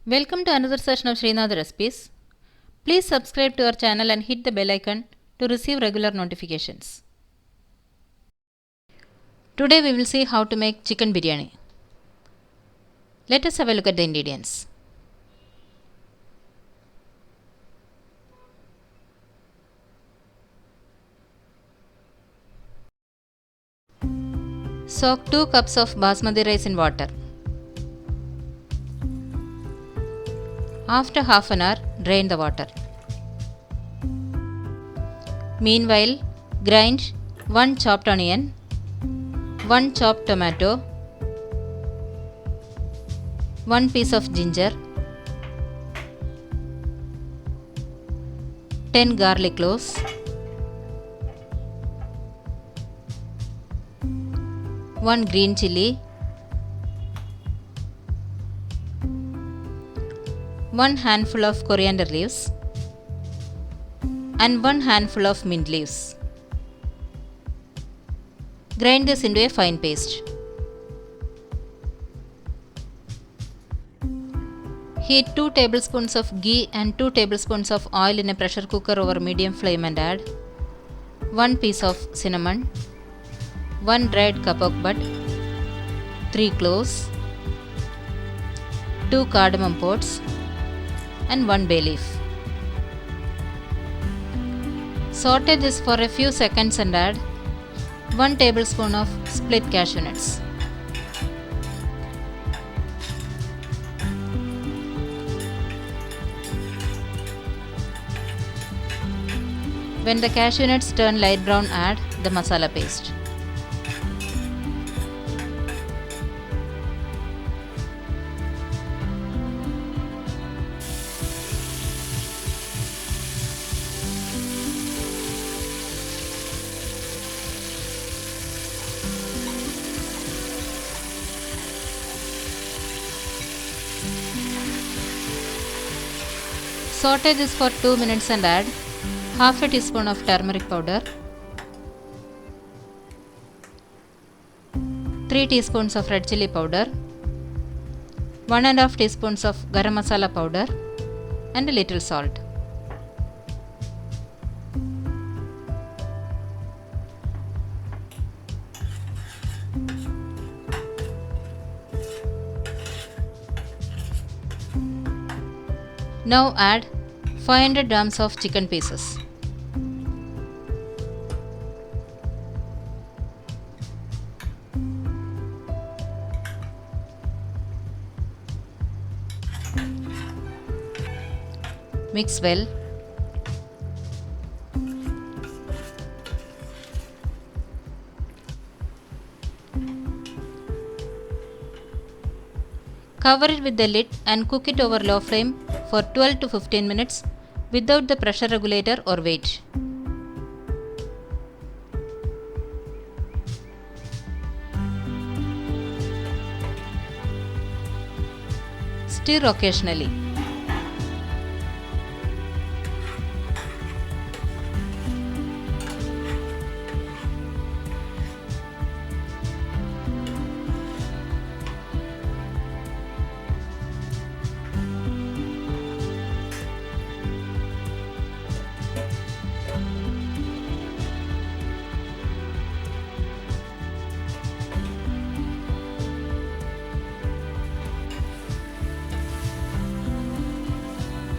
Welcome to another session of Sreenath recipes. Please subscribe to our channel and hit the bell icon to receive regular notifications. Today we will see how to make chicken biryani. Let us have a look at the ingredients. Soak 2 cups of basmati rice in water. After half an hour, drain the water. Meanwhile, grind 1 chopped onion, 1 chopped tomato, 1 piece of ginger, 10 garlic cloves, 1 green chilli, 1 handful of coriander leaves and 1 handful of mint leaves. Grind this into a fine paste. Heat 2 tablespoons of ghee and 2 tablespoons of oil in a pressure cooker over medium flame and add 1 piece of cinnamon, 1 dried kapok bud, 3 cloves, 2 cardamom pods and 1 bay leaf. Saute this for a few seconds and add 1 tablespoon of split cashew nuts. When the cashew nuts turn light brown, add the masala paste. Saute this for 2 minutes and add half a teaspoon of turmeric powder, 3 teaspoons of red chilli powder, 1½ teaspoons of garam masala powder and a little salt. Now add 500 grams of chicken pieces. Mix well. Cover it with the lid and cook it over low flame for 12 to 15 minutes without the pressure regulator or weight. Stir occasionally.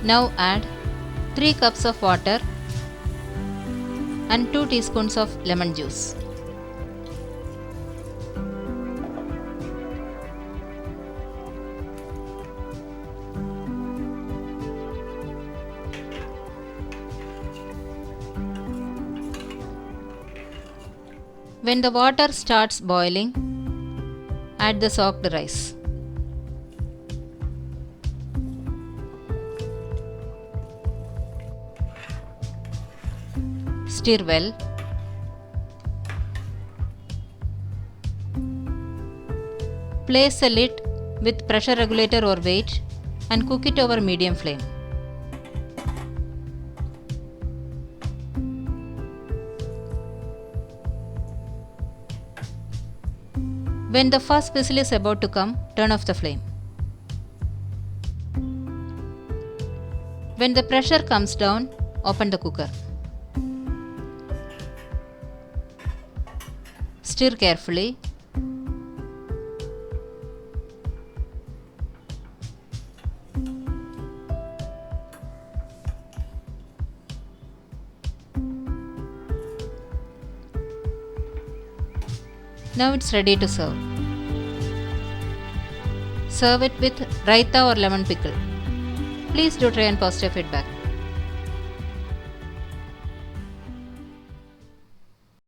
Now add 3 cups of water and 2 teaspoons of lemon juice. When the water starts boiling, add the soaked rice. Stir well. Place a lid with pressure regulator or weight and cook it over medium flame. When the first whistle is about to come, turn off the flame. When the pressure comes down, open the cooker. Stir carefully. Now it's ready to serve. Serve it with raita or lemon pickle. Please do try and post your feedback.